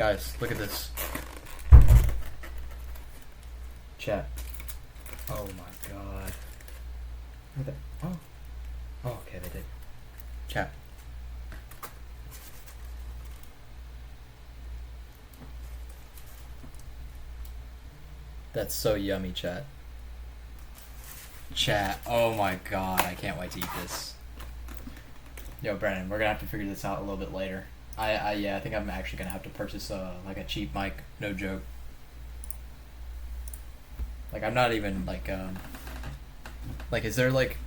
Guys, look at this. Chat. Oh my god. Look at that. Oh. Oh, okay, they did. Chat. That's so yummy, chat. Chat. Oh my god, I can't wait to eat this. Yo, Brennan, we're gonna have to figure this out a little bit later. I think I'm actually gonna have to purchase like a cheap mic. No joke. Like, I'm not even like is there like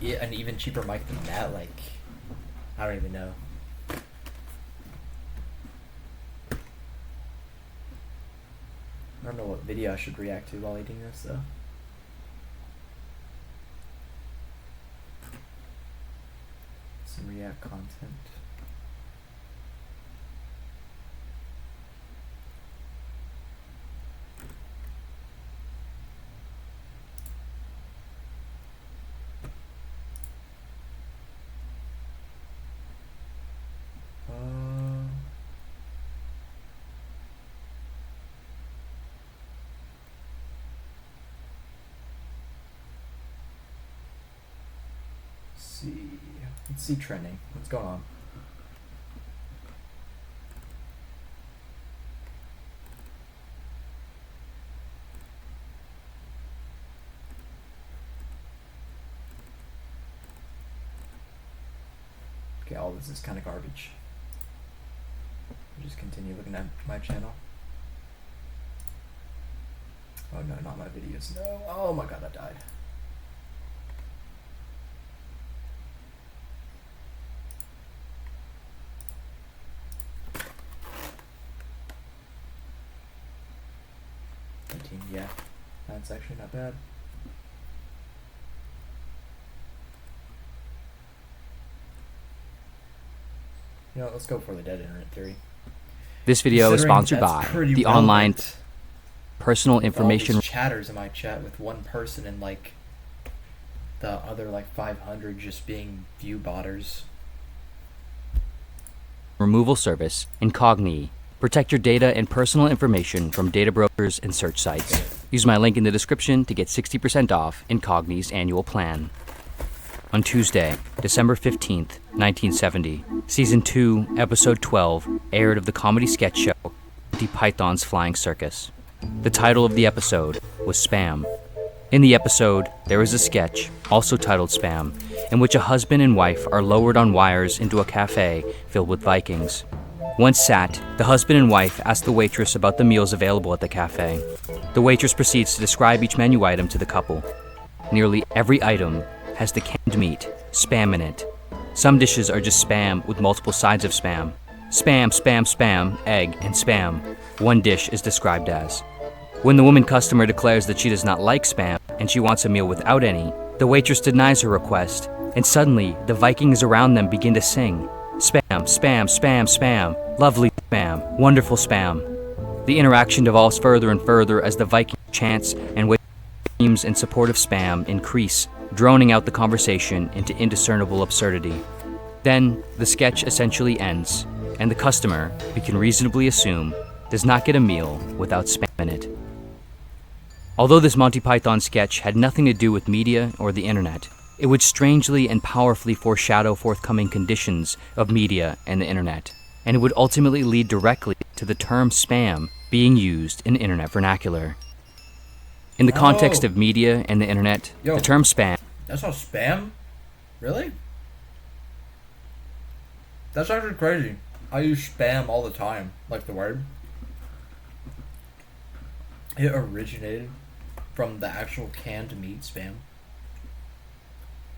an even cheaper mic than that? Like, I don't even know. I don't know what video I should react to while eating this though. Some React content. Let's see trending. What's going on? Okay, all this is kind of garbage. I'll just continue looking at my channel. Oh no, not my videos. No. Oh my god, I died. Yeah, that's actually not bad. You know, let's go for the dead internet theory. This video is sponsored by the online personal information. All these chatters in my chat with one person and like the other like 500 just being view botters. Removal service, Incogni. Protect your data and personal information from data brokers and search sites. Use my link in the description to get 60% off Incogni's annual plan. On Tuesday, December 15th, 1970, Season 2, Episode 12 aired of the comedy sketch show Monty Python's Flying Circus. The title of the episode was Spam. In the episode, there is a sketch, also titled Spam, in which a husband and wife are lowered on wires into a cafe filled with Vikings. Once sat, the husband and wife ask the waitress about the meals available at the cafe. The waitress proceeds to describe each menu item to the couple. Nearly every item has the canned meat, Spam, in it. Some dishes are just Spam with multiple sides of Spam. Spam, Spam, Spam, egg, and Spam. One dish is described as. When the woman customer declares that she does not like Spam and she wants a meal without any, the waitress denies her request, and suddenly the Vikings around them begin to sing. Spam, Spam, Spam, Spam, lovely Spam, wonderful Spam. The interaction devolves further and further as the Viking chants and waitress screams in support of Spam increase, droning out the conversation into indiscernible absurdity. Then, the sketch essentially ends, and the customer, we can reasonably assume, does not get a meal without Spam in it. Although this Monty Python sketch had nothing to do with media or the internet, it would strangely and powerfully foreshadow forthcoming conditions of media and the internet, and it would ultimately lead directly to the term spam being used in internet vernacular. In the context of media and the internet, the term spam... That's not spam? Really? That's actually crazy. I use spam all the time, like the word. It originated from the actual canned meat spam.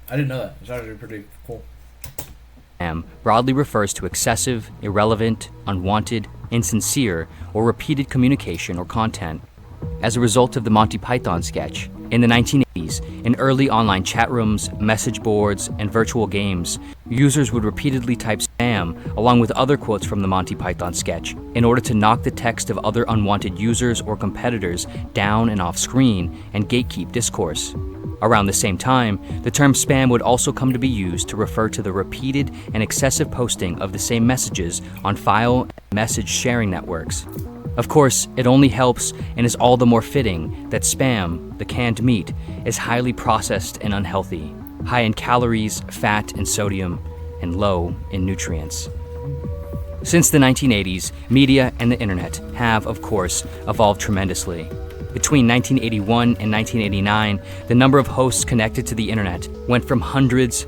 I didn't know that. It's actually pretty cool. Spam broadly refers to excessive, irrelevant, unwanted, insincere, or repeated communication or content. As a result of the Monty Python sketch, in the 1980s, in early online chat rooms, message boards, and virtual games, users would repeatedly type spam along with other quotes from the Monty Python sketch in order to knock the text of other unwanted users or competitors down and off screen and gatekeep discourse. Around the same time, the term spam would also come to be used to refer to the repeated and excessive posting of the same messages on file and message sharing networks. Of course, it only helps and is all the more fitting that spam, the canned meat, is highly processed and unhealthy, high in calories, fat, and sodium, and low in nutrients. Since the 1980s, media and the internet have, of course, evolved tremendously. Between 1981 and 1989, the number of hosts connected to the internet went from hundreds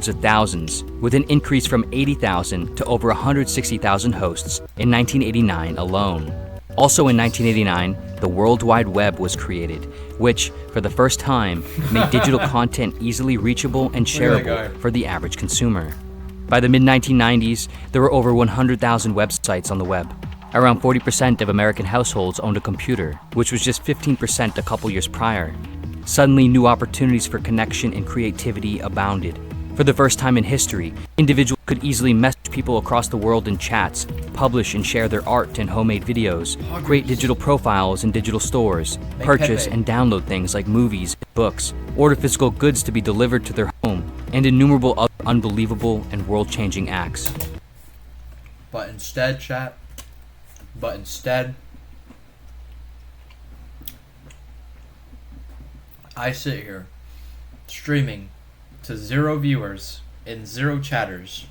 of thousands, with an increase from 80,000 to over 160,000 hosts in 1989 alone. Also in 1989, the World Wide Web was created, which, for the first time, made digital content easily reachable and shareable for the average consumer. By the mid-1990s, there were over 100,000 websites on the web. Around 40% of American households owned a computer, which was just 15% a couple years prior. Suddenly, new opportunities for connection and creativity abounded. For the first time in history, individuals could easily message people across the world in chats, publish and share their art and homemade videos, create digital profiles in digital stores, purchase and download things like movies, books, order physical goods to be delivered to their home, and innumerable other unbelievable and world-changing acts. But instead, I sit here streaming to 0 viewers and 0 chatters.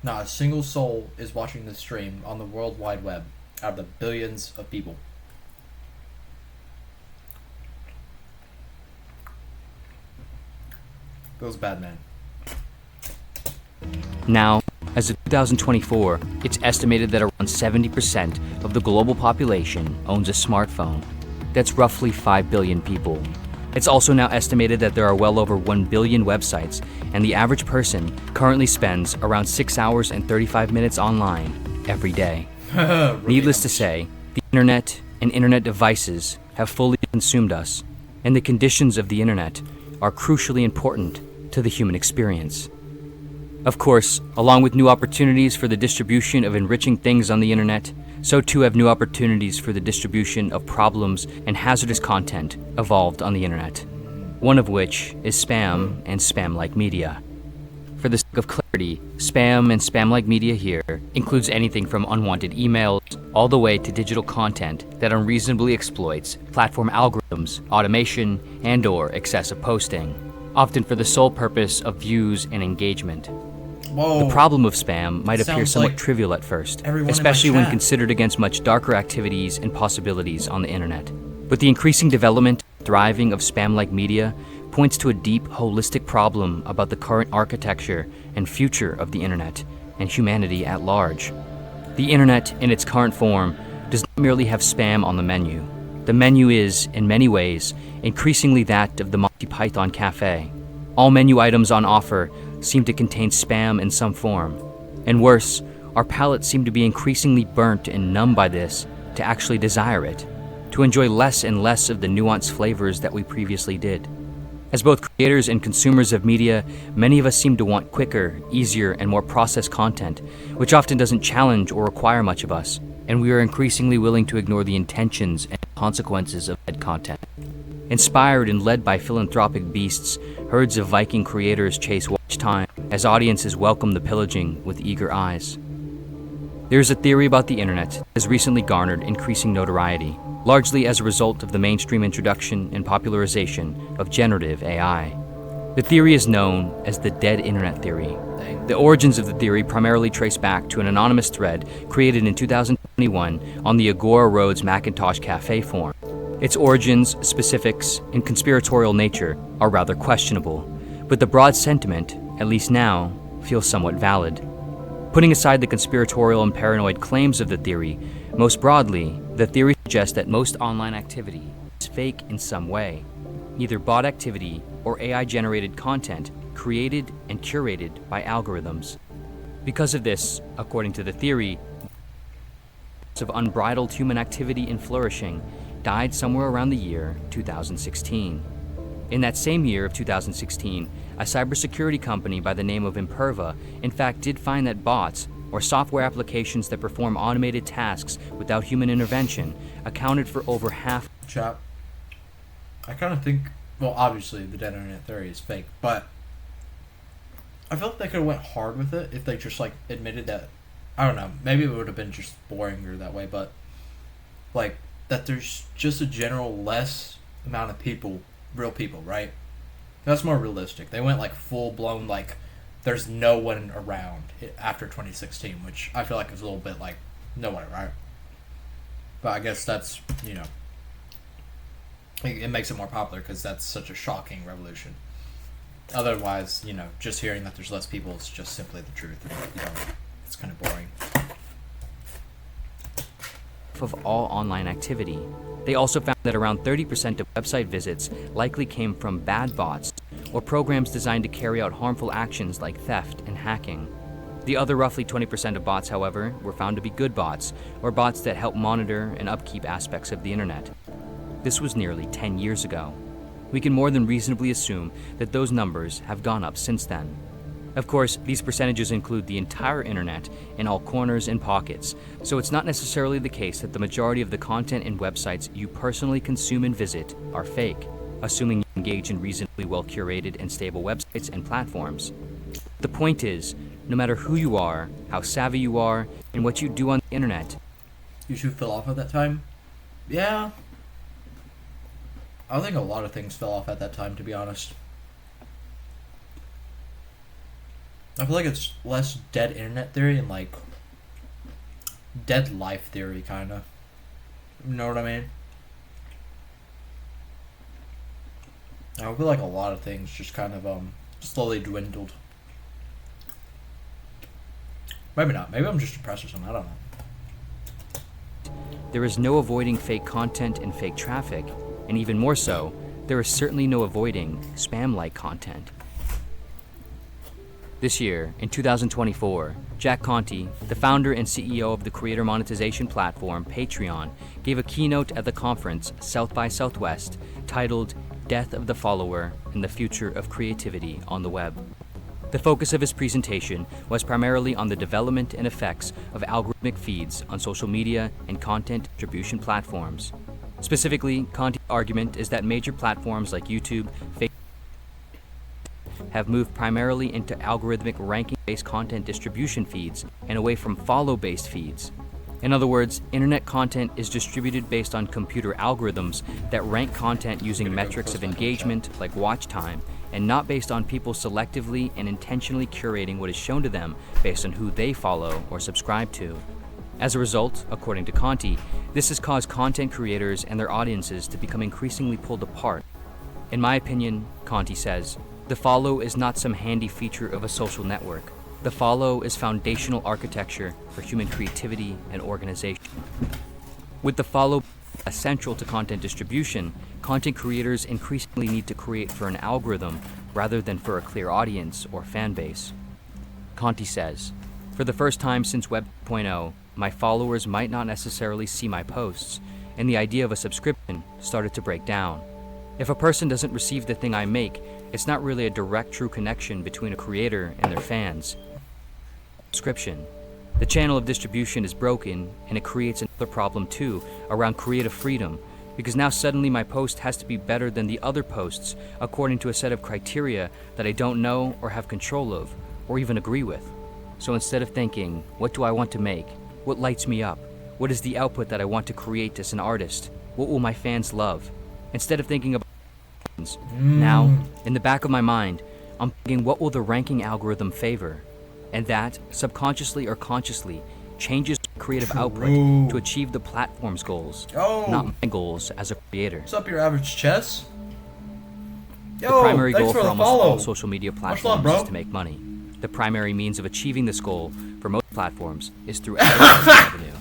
Not a single soul is watching this stream on the World Wide Web out of the billions of people. Feels bad, man. Now, as of 2024, it's estimated that around 70% of the global population owns a smartphone. That's roughly 5 billion people. It's also now estimated that there are well over 1 billion websites, and the average person currently spends around 6 hours and 35 minutes online every day. Needless to say, the internet and internet devices have fully consumed us, and the conditions of the internet are crucially important to the human experience. Of course, along with new opportunities for the distribution of enriching things on the internet, so too have new opportunities for the distribution of problems and hazardous content evolved on the internet, one of which is spam and spam-like media. For the sake of clarity, spam and spam-like media here includes anything from unwanted emails all the way to digital content that unreasonably exploits platform algorithms, automation, and/or excessive posting, often for the sole purpose of views and engagement. Whoa. The problem of spam might appear Sounds somewhat like trivial at first, everyone in my especially when chat. considered against much darker activities and possibilities on the internet. But the increasing development and thriving of spam-like media points to a deep, holistic problem about the current architecture and future of the internet and humanity at large. The internet, in its current form, does not merely have spam on the menu. The menu is, in many ways, increasingly that of the Monty Python Cafe. All menu items on offer seem to contain spam in some form. And worse, our palates seem to be increasingly burnt and numb by this to actually desire it, to enjoy less and less of the nuanced flavors that we previously did. As both creators and consumers of media, many of us seem to want quicker, easier, and more processed content, which often doesn't challenge or require much of us, and we are increasingly willing to ignore the intentions and consequences of that content. Inspired and led by philanthropic beasts, herds of Viking creators chase watch time as audiences welcome the pillaging with eager eyes. There is a theory about the internet that has recently garnered increasing notoriety, largely as a result of the mainstream introduction and popularization of generative AI. The theory is known as the dead internet theory. The origins of the theory primarily trace back to an anonymous thread created in 2021 on the Agora Roads Macintosh Cafe forum. Its origins, specifics, and conspiratorial nature are rather questionable, but the broad sentiment, at least now, feels somewhat valid. Putting aside the conspiratorial and paranoid claims of the theory, most broadly, the theory suggests that most online activity is fake in some way, either bot activity or AI-generated content created and curated by algorithms. Because of this, according to the theory, of unbridled human activity and flourishing died somewhere around the year 2016. In that same year of 2016, a cybersecurity company by the name of Imperva in fact did find that bots, or software applications that perform automated tasks without human intervention, accounted for over half. Chat. I kind of think, well, obviously the dead internet theory is fake, but I feel like they could have went hard with it if they just like admitted that. I don't know. Maybe it would have been just boring or that way, but like that there's just a general less amount of people, real people, right? That's more realistic. They went like full blown like there's no one around after 2016, which I feel like is a little bit like no one, right? But I guess that's, it makes it more popular because that's such a shocking revolution. Otherwise, just hearing that there's less people is just simply the truth. It's kind of boring. Of all online activity. They also found that around 30% of website visits likely came from bad bots or programs designed to carry out harmful actions like theft and hacking. The other roughly 20% of bots, however, were found to be good bots, or bots that help monitor and upkeep aspects of the internet. This was nearly 10 years ago. We can more than reasonably assume that those numbers have gone up since then. Of course, these percentages include the entire internet in all corners and pockets, so it's not necessarily the case that the majority of the content and websites you personally consume and visit are fake, assuming you engage in reasonably well-curated and stable websites and platforms. The point is, no matter who you are, how savvy you are, and what you do on the internet, YouTube fell off at that time? Yeah. I think a lot of things fell off at that time, to be honest. I feel like it's less dead internet theory and like dead life theory, kind of. You know what I mean? I feel like a lot of things just kind of slowly dwindled. Maybe not. Maybe I'm just depressed or something. I don't know. there is no avoiding fake content and fake traffic, and even more so, there is certainly no avoiding spam-like content. This year, in 2024, Jack Conte, the founder and CEO of the creator monetization platform Patreon, gave a keynote at the conference South by Southwest titled Death of the Follower and the Future of Creativity on the Web. The focus of his presentation was primarily on the development and effects of algorithmic feeds on social media and content distribution platforms. Specifically, Conte's argument is that major platforms like YouTube, Facebook, have moved primarily into algorithmic ranking-based content distribution feeds and away from follow-based feeds. In other words, internet content is distributed based on computer algorithms that rank content using metrics of engagement like watch time, and not based on people selectively and intentionally curating what is shown to them based on who they follow or subscribe to. As a result, according to Conte, this has caused content creators and their audiences to become increasingly pulled apart. In my opinion, Conte says, the follow is not some handy feature of a social network. The follow is foundational architecture for human creativity and organization. With the follow essential to content distribution, content creators increasingly need to create for an algorithm rather than for a clear audience or fan base. Conte says, for the first time since Web 2.0, my followers might not necessarily see my posts, and the idea of a subscription started to break down. If a person doesn't receive the thing I make, it's not really a direct true connection between a creator and their fans. Subscription. The channel of distribution is broken, and it creates another problem too around creative freedom, because now suddenly my post has to be better than the other posts according to a set of criteria that I don't know or have control of, or even agree with. So instead of thinking, what do I want to make? What lights me up? What is the output that I want to create as an artist? What will my fans love? Instead of thinking about now, in the back of my mind, I'm thinking, what will the ranking algorithm favor? And that, subconsciously or consciously, changes creative output to achieve the platform's goals, not my goals as a creator. What's up, your average chess? Yo, the primary goal for for almost follow. all social media platforms love, is to make money. The primary means of achieving this goal for most platforms is through advertising revenue.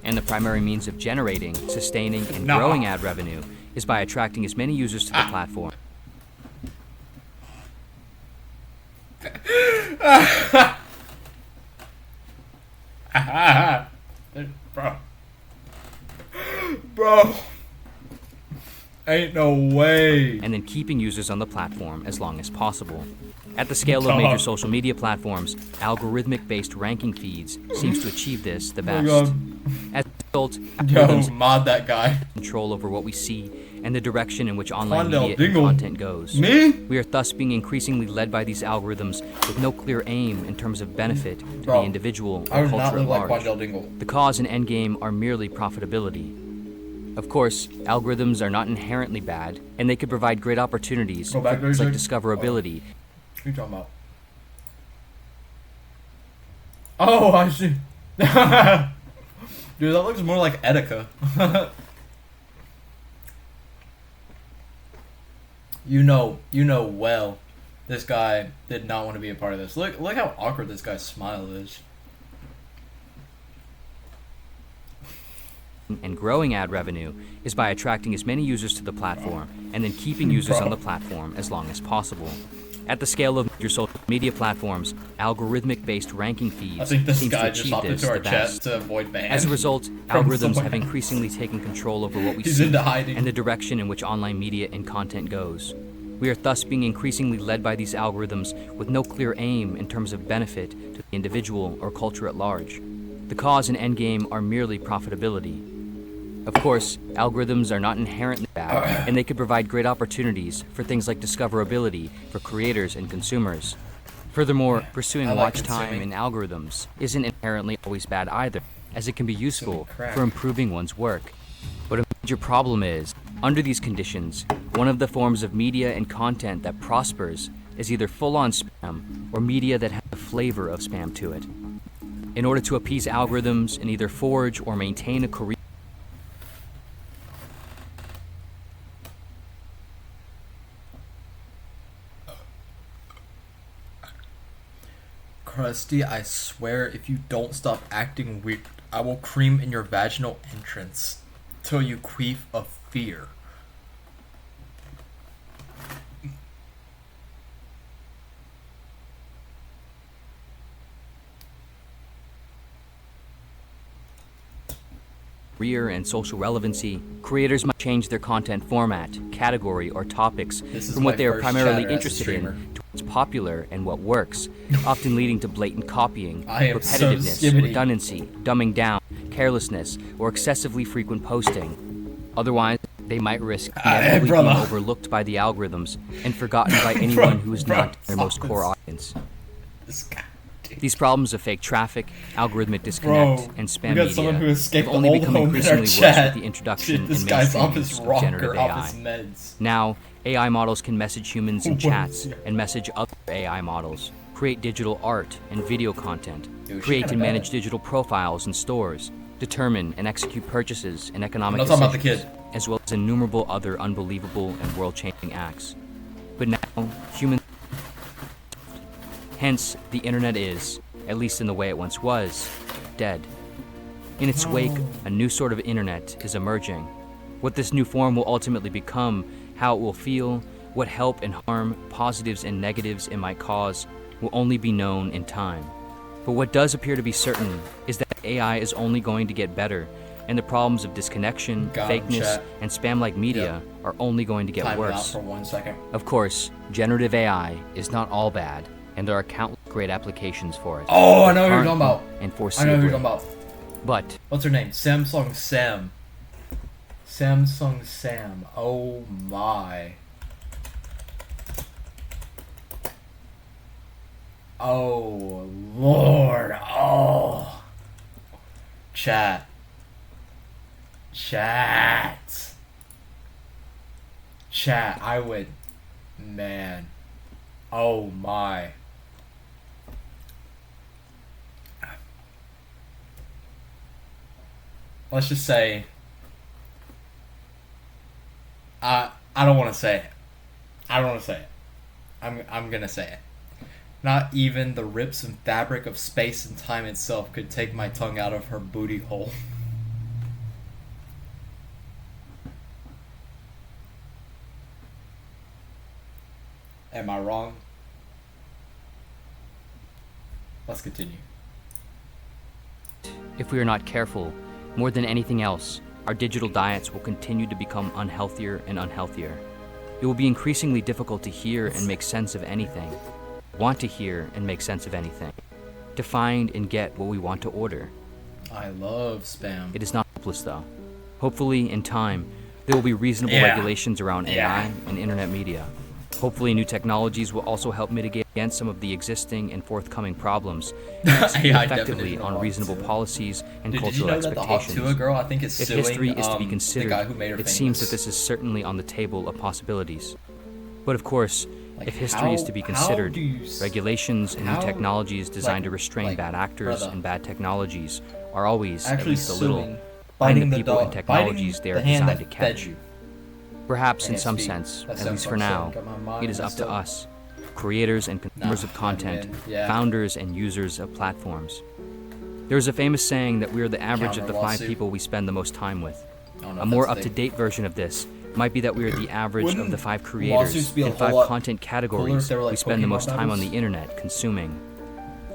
And the primary means of generating, sustaining, and growing ad revenue is by attracting as many users to the platform. Bro. Ain't no way. And then keeping users on the platform as long as possible. At the scale of major social media platforms, algorithmic-based ranking feeds seems to achieve this the best. As a result, algorithms mod that guy. control over what we see and the direction in which online Quandale media and Dingle. content goes. Me? We are thus being increasingly led by these algorithms with no clear aim in terms of benefit to Bro, the individual I or do not culture at look like large. Quandale Dingle. The cause and end game are merely profitability. Of course, algorithms are not inherently bad, and they could provide great opportunities Go for back things like there, discoverability. What are you talking about? Oh, I see. Dude, that looks more like Etika. You know well, this guy did not want to be a part of this. Look how awkward this guy's smile is. And growing ad revenue is by attracting as many users to the platform and then keeping users on the platform as long as possible. At the scale of major social media platforms, algorithmic-based ranking feeds I think this seem guy to just achieve hopped this into our the chat best. to avoid ban. As a result, from algorithms someone have else. increasingly taken control over what we He's see into hiding. and the direction in which online media and content goes. We are thus being increasingly led by these algorithms with no clear aim in terms of benefit to the individual or culture at large. The cause and end game are merely profitability. Of course, algorithms are not inherently bad, and they could provide great opportunities for things like discoverability for creators and consumers. Furthermore, pursuing I like watch time consuming. in algorithms isn't inherently always bad either, as it can be useful crack. for improving one's work. But a major problem is, under these conditions, one of the forms of media and content that prospers is either full-on spam or media that has a flavor of spam to it. In order to appease algorithms and either forge or maintain a career Krusty, I swear if you don't stop acting weird, I will cream in your vaginal entrance till you queef of fear. and social relevancy, creators might change their content format, category, or topics This is from what my they are first primarily chatter as a interested streamer. in to what's popular and what works, often leading to blatant copying, I am so repetitiveness, skibbity. redundancy, dumbing down, carelessness, or excessively frequent posting. Otherwise, they might risk inevitably being brother. overlooked by the algorithms and forgotten by anyone who is Bro, not their most stop core this. audience. This guy. These problems of fake traffic, algorithmic disconnect, Bro, and spam we got someone who media escaped have the only old become home in our increasingly worse chat. with the introduction Shit, this and guy's mainstream off his use of rocker, generative off AI. his meds. Now, AI models can message humans in What chats is it? and message other AI models, create digital art and video content, Dude, she create kinda and bad. manage digital profiles in stores, determine and execute purchases and economic I'm not talking decisions, about the kid. as well as innumerable other unbelievable and world-changing acts. But now, humans... Hence, the internet is, at least in the way it once was, dead. In its wake, a new sort of internet is emerging. What this new form will ultimately become, how it will feel, what help and harm, positives and negatives it might cause, will only be known in time. But what does appear to be certain is that AI is only going to get better, and the problems of disconnection, Got him, fakeness, chat. and spam-like media are only going to get Time it out worse. for 1 second. Of course, generative AI is not all bad, and there are countless great applications for it. Oh, I know who you're currently talking about. And I know who foreseeably. you're talking about. But What's her name? Samsung Sam. Samsung Sam. Oh my. Oh Lord. Oh. Chat. Chat. Chat. I would. Man. Oh my. Let's just say. I don't want to say it. I don't want to say it. I'm gonna say it. Not even the rips and fabric of space and time itself could take my tongue out of her booty hole. Am I wrong? Let's continue. if we are not careful, more than anything else, our digital diets will continue to become unhealthier and unhealthier. It will be increasingly difficult to hear and make sense of anything, want to hear and make sense of anything, to find and get what we want to order. I love spam. It is not hopeless though. Hopefully, in time, There will be reasonable Yeah. regulations around AI and internet media. Hopefully, new technologies will also help mitigate against some of the existing and forthcoming problems and execute AI effectively definition on of reasonable Hawk 2. policies and Dude, did you cultural know that the Hawk expectations. 2 girl, I think, is If suing history is to be the considered, guy who made her it famous? seems that this is certainly on the table of possibilities. But of course, Like, if history is to be how considered, do you regulations and new how- technologies designed like- to restrain like, bad actors brother. and bad technologies are always, at actually least a little, suing, behind biting the the people and dog, technologies biting they are the hand designed to that fed catch. you. Perhaps in some ASV. sense, That at least sounds for like now, saying, "Got my mind it is up messed to up." us, creators and consumers Nah, of content, man, yeah. founders and users of platforms. There is a famous saying that we are the average of the 5 Counter-lawsuit. people we spend the most time with. I don't know A if more that's a thing. up-to-date version of this might be that we are the average of the Wouldn't 5 lawsuits creators be a and whole 5 lot content cooler if categories they were like we spend the Pokemon most time on battles? the internet consuming.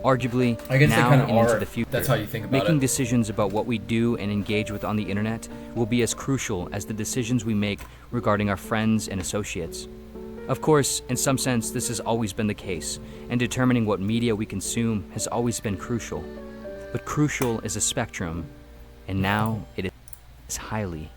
Arguably, I guess they now kinda and into are. the future, That's how you think about making it. decisions about what we do and engage with on the internet will be as crucial as the decisions we make regarding our friends and associates. Of course, in some sense, this has always been the case, and determining what media we consume has always been crucial. But crucial is a spectrum, and now it is highly.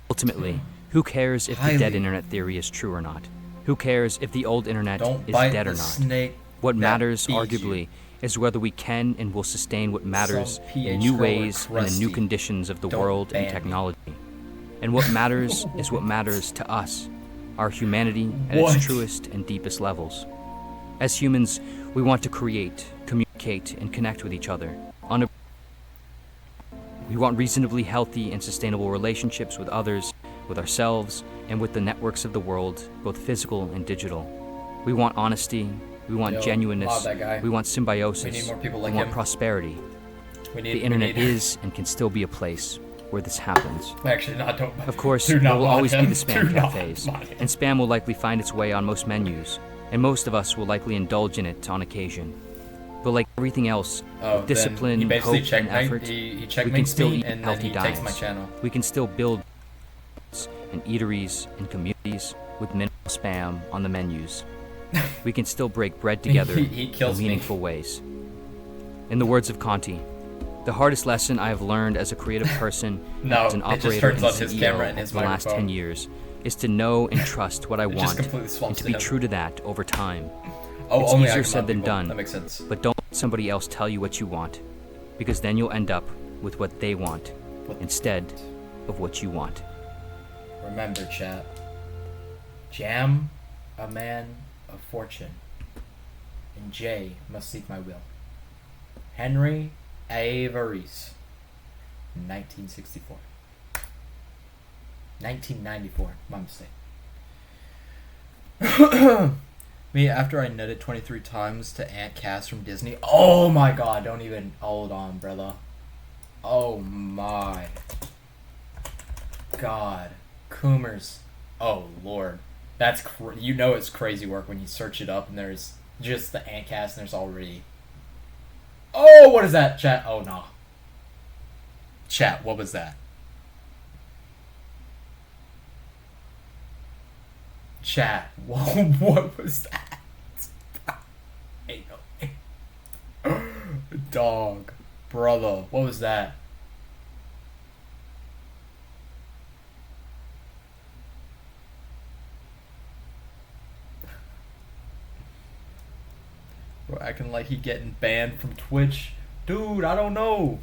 Ultimately, who cares if the dead Highly. internet theory is true or not? Who cares if the old internet Don't is bite dead or the not? snake What that matters, feeds arguably, you. is whether we can and will sustain what matters Some in PH new grower ways and in new crusty. conditions of the Don't world and ban me. technology. And what matters is what matters to us, our humanity at What? its truest and deepest levels. As humans, we want to create, communicate, and connect with each other. We want reasonably healthy and sustainable relationships with others, with ourselves, and with the networks of the world, both physical and digital. We want honesty, we want Yo, genuineness, mob that guy. we want symbiosis, We need more people we like want him. prosperity. We need, The internet we need, is and can still be a place where this happens. Actually, not. Don't. Of course, do there not will mod always be him. the spam Do not cafes, mod him. and spam will likely find its way on most menus, and most of us will likely indulge in it on occasion. But like everything else, Oh, with discipline, then he basically hope, and effort, he we can checkmates still me, eat and then healthy he diets. takes my channel. We can still build and eateries and communities with minimal spam on the menus. We can still break bread together He kills in me. meaningful ways. In the words of Conti, the hardest lesson I have learned as a creative person No, as an it just operator turns and on his CEO camera and over his the last microphone. 10 years is to know and trust what I It just want completely and swamps to be him. true to that over time. Oh, It's only I easier can said mod than people. done. That makes sense. But don't let somebody else tell you what you want, because then you'll end up with what they want What- instead of what you want. Remember, chat. Jam, a man of fortune, and Jay must seek my will. Henry Averies, 1964. 1994. My mistake. Me, after I nutted 23 times to Aunt Cass from Disney. Oh my god, don't even. Hold on, brother. Oh my god. Coomers. Oh lord. That's you know it's crazy work when you search it up and there's just the Ant Cast and there's already. Oh, what is that, chat? Oh no. Chat, what was that? Chat, what was that? Ain't no. Dog, brother, what was that? Bro, acting like he getting banned from Twitch. Dude, I don't know.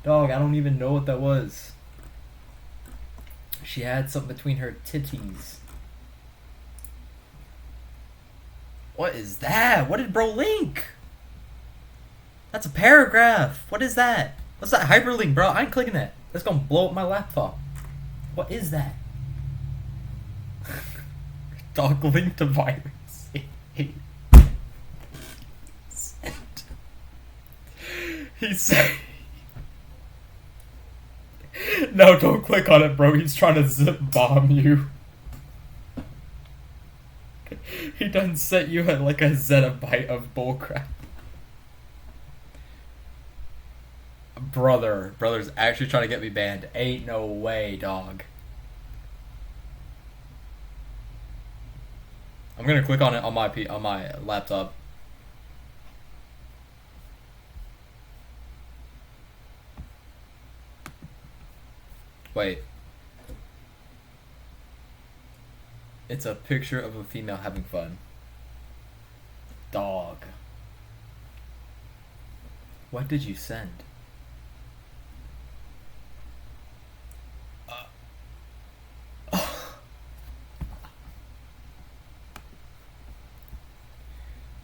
Dog, I don't even know what that was. She had something between her titties. What is that? What did bro link? That's a paragraph. What is that? What's that hyperlink, bro? I ain't clicking that. That's gonna blow up my laptop. What is that? Dog link to virus. He said, no, don't click on it, bro. He's trying to zip bomb you. He done set you at like a zettabyte of bullcrap. Brother's actually trying to get me banned. Ain't no way, dog. I'm gonna click on it on my laptop. Wait. It's a picture of a female having fun. Dog. What did you send?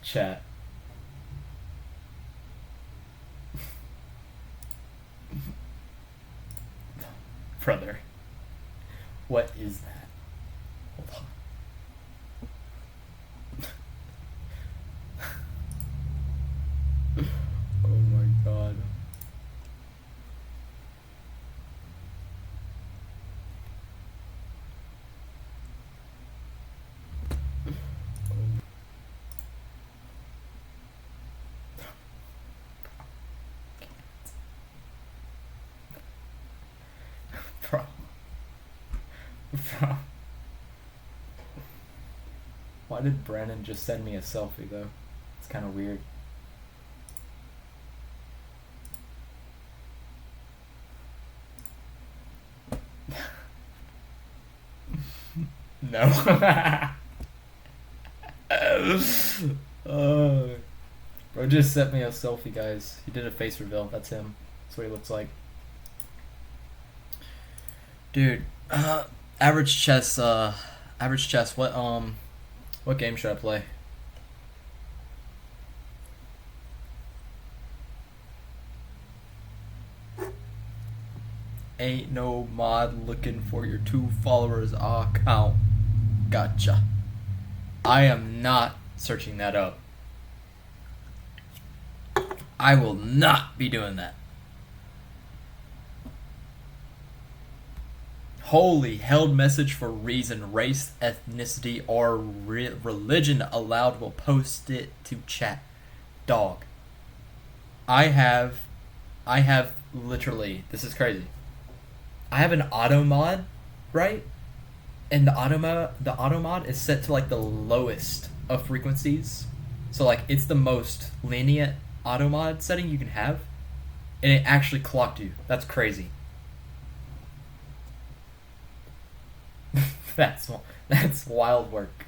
Chat. Brother. What is that? Hold on. Oh my god. Bro. Bro. Why did Brandon just send me a selfie though? It's kind of weird. No. Bro just sent me a selfie, guys. He did a face reveal. That's him. That's what he looks like. Dude, average chess. What game should I play? Ain't no mod looking for your 2 followers account. Gotcha. I am not searching that up. I will not be doing that. Holy held message for reason, race, ethnicity, or religion allowed will post it to chat. Dog. I have literally, this is crazy. I have an auto mod, right? And the auto mod is set to like the lowest of frequencies. So like it's the most lenient auto mod setting you can have. And it actually clocked you. That's crazy. That's wild work.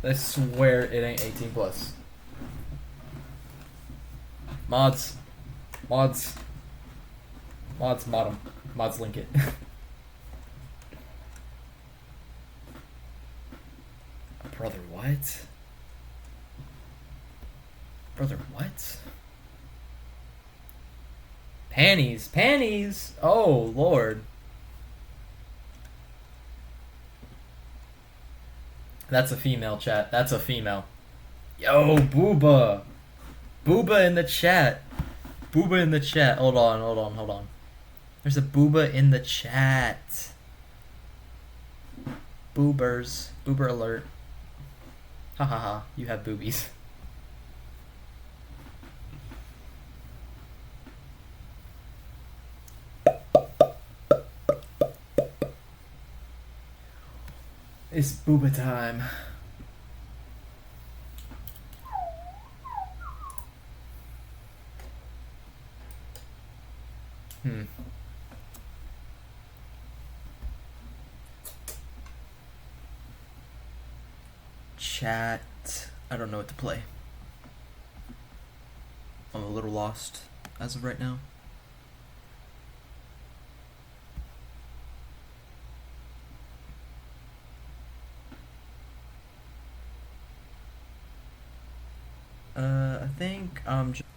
I swear it ain't 18 plus. Mods, mod 'em. Mods link it. Brother, what? Brother, what? Panties. Oh Lord. That's a female, chat. That's a female. Yo, Booba. Booba in the chat. Booba in the chat. Hold on. There's a Booba in the chat. Boobers. Boober alert. Ha ha ha. You have boobies. It's booba time. Chat. I don't know what to play. I'm a little lost as of right now. I think I'm just